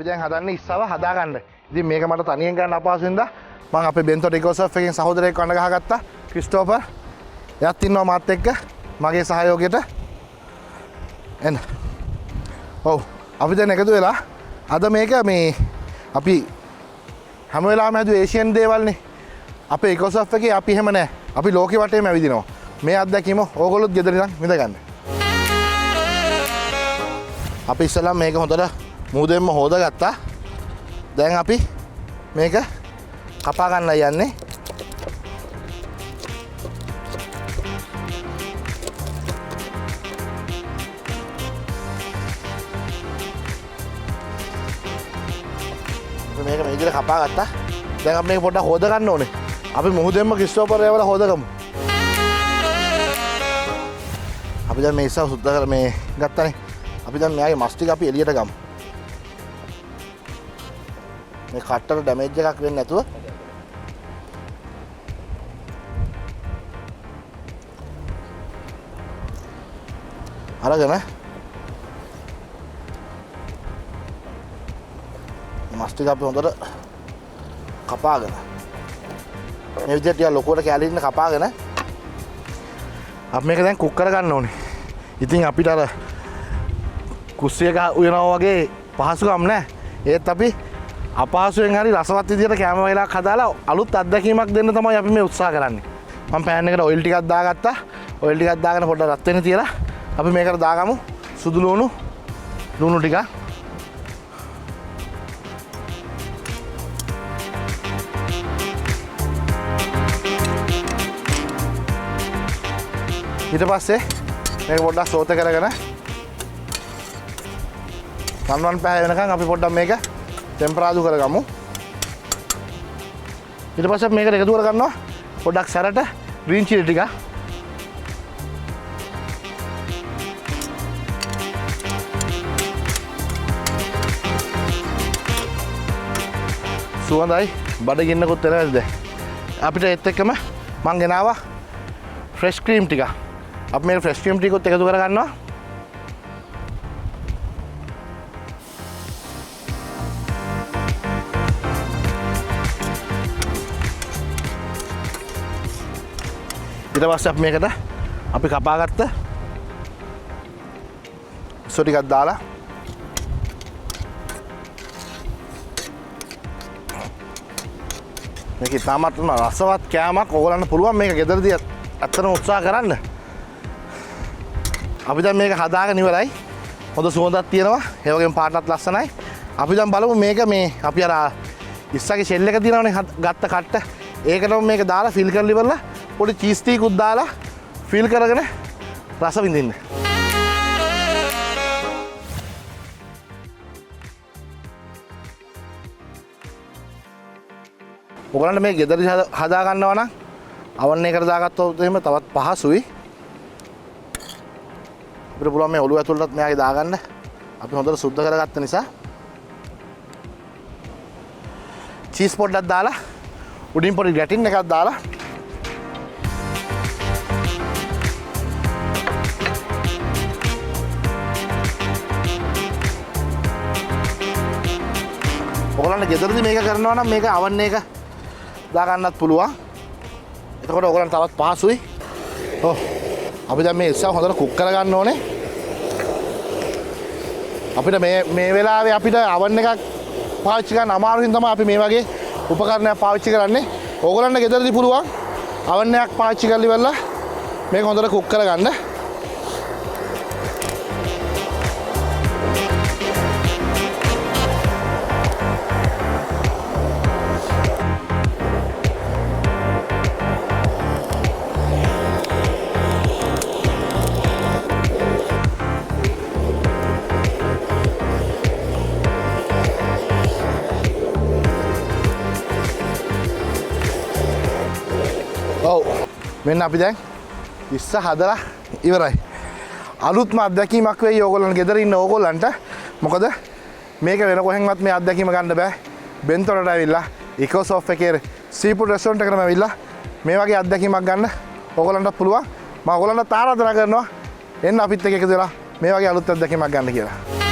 අපි දැන් හදන්නේ ඉස්සව හදාගන්න. ඉතින් මේක මට තනියෙන් ගන්න අපහසු හින්දා මම අපේ බෙන්තෝ ඩිකෝසර්ෆ් එකෙන් සහෝදරයෙක් වඳ ගහගත්තා. ක්‍රිස්ටෝෆර්. එයාත් ඉන්නවා මාත් එක්ක මගේ සහයෝගයට. එන්න. ඔව්. අපි දැන් එකතු වෙලා අද මේක මේ අපි හැම වෙලාවෙම හදුවේ ඒෂියන් දේවල්නේ. අපේ ඉකෝසර්ෆ් එකේ අපි එහෙම නැහැ. අපි ලෝකෙ වටේම ඇවිදිනවා. මේ අත්දැකීම ඕගොල්ලොත් ගෙදර ඉඳන් විඳ ගන්න. අපි ඉස්සෙල්ලා මේක හොඳට මූදෙන්ම හොදගත්තා. දැන් අපි මේක කපා ගන්න යන්නේ. මේක මේ විදිහට කපා ගත්තා. දැන් අපි මේක පොඩ්ඩක් හොද ගන්න ඕනේ. අපි මුහුදෙන්ම ක්‍රිස්ටෝෆර් ඒවල හොදගමු. අපි දැන් මේ ඉස්සව සුද්ධ කර මේ ගත්තානේ. අපි දැන් මෙයාගේ මස් ටික අපි එළියට ගමු. මේ කට්ටර ඩැමේජ් එකක් වෙන්නේ නැතුව. අරගෙන මස් ටික අපි හොඳට කපාගෙන මේ විදිහට ටික ලොකුවට කැලින්න කපාගෙන අපි මේක දැන් කුක් කරගන්න ඕනේ. ඉතින් අපිට අර කුස්සියක උයනවා වගේ පහසුකම් නැහැ. ඒත් අපි අපහසුයෙන් හරි රසවත් විදිහට කැම වේලක් හදාලා අලුත් අත්දැකීමක් දෙන්න තමයි අපි මේ උත්සාහ කරන්නේ. මම පෑන් එකට ඔයිල් ටිකක් දාගත්තා. ඔයිල් ටිකක් දාගෙන පොඩ්ඩක් රත් වෙන්න තියලා අපි මේකට දාගමු සුදු ලුණු ටිකක්. ඊට පස්සේ මේක පොඩ්ඩක් සෝත කරගෙන රන්වන් පැහැ වෙනකන් අපි පොඩ්ඩක් මේක ටෙම්පරාදු කරගමු. ඊට පස්සේ මේකට එකතු කර ගන්නවා පොඩ්ඩක් සැරට ග්‍රීන් චිලි ටික. සුවඳයි බඩගින්නකුත් වෙනවද? අපිට ඒත් එක්කම මං ගෙනාවා ෆ්‍රෙෂ් ක්‍රීම් ටික. අපි මේ ෆ්‍රෙෂ් ක්‍රීම් ටිකත් එකතු කර ගන්නවා. ඊට පස්සේ අපි මේකට අපි කපාගත්ත සෝ ටිකක් දාලා මේක තාමත් රසවත් කෑමක් ඕගොල්ලන්ට පුළුවන් මේක ගෙදරදී ඇත්තටම උත්සාහ කරන්න. අපි දැන් මේක හදාගෙන ඉවරයි. හොඳ සුවඳක් තියෙනවා. ඒ වගේම පාටත් ලස්සනයි. අපි දැන් බලමු මේක මේ අපි අර ඉස්සගේ ෂෙල් එක තියෙනවනේ ගත්ත කට්ට. ඒකටම මේක දාලා ෆිල් කරලා ඉවරලා පොඩි චීස් ටිකුත් දාලා ෆිල් කරගෙන රස විඳින්න. ඔයගොල්ලන්ට මේ ගෙදරදී හදා ගන්නවා නම් අවන් එකට දාගත්තොත් එහෙම තවත් පහසුයි. අපිට පුළුවන් මේ ඔළුව ඇතුළටත් මෙයාගේ දාගන්න. අපි හොඳට සුද්ධ කරගත්ත නිසා චීස් පොඩ්ඩක් දාලා උඩින් පොඩි ගැටින් එකක් දාලා ඔයගොල්ලන්ට ගෙදරදී මේක කරනවා නම් මේක අවන් එක දාගන්නත් පුළුවන්. එතකොට ඔයගොල්ලන්ට තවත් පහසුයි. ඔව්. අපි දැන් මේ ඉස්සව හොඳට කුක් කරගන්න ඕනේ. අපිට මේ වෙලාවේ අපිට අවන් එකක් පාවිච්චි කරන්න අමාරුයින් තමයි අපි මේ වගේ උපකරණයක් පාවිච්චි කරන්නේ. ඕගොල්ලන්ට ගෙදරදී පුළුවන් අවන් එකක් පාවිච්චි කරලා ඉවරලා මේක හොඳට කුක් කරගන්න. ඔව් මෙන්න අපි දැන් ඉස්ස හදලා ඉවරයි. අලුත්ම අත්දැකීමක් වෙයි ඕගොල්ලන් ගෙදර ඉන්න ඕගොල්ලන්ට. මොකද මේක වෙන කොහෙන්වත් මේ අත්දැකීම ගන්න බෑ. බෙන්තොරට ඇවිල්ලා ඉකෝසොෆ්ට් එකේ සීෆුඩ් රෙස්ටොරන්ට් එකටම ඇවිල්ලා මේ වගේ අත්දැකීමක් ගන්න ඕගොල්ලන්ට පුළුවන්. මම ඕගොල්ලන්ට ආරාධනා කරනවා එන්න අපිත් එක්ක එකතු වෙලා මේ වගේ අලුත් අත්දැකීමක් ගන්න කියලා.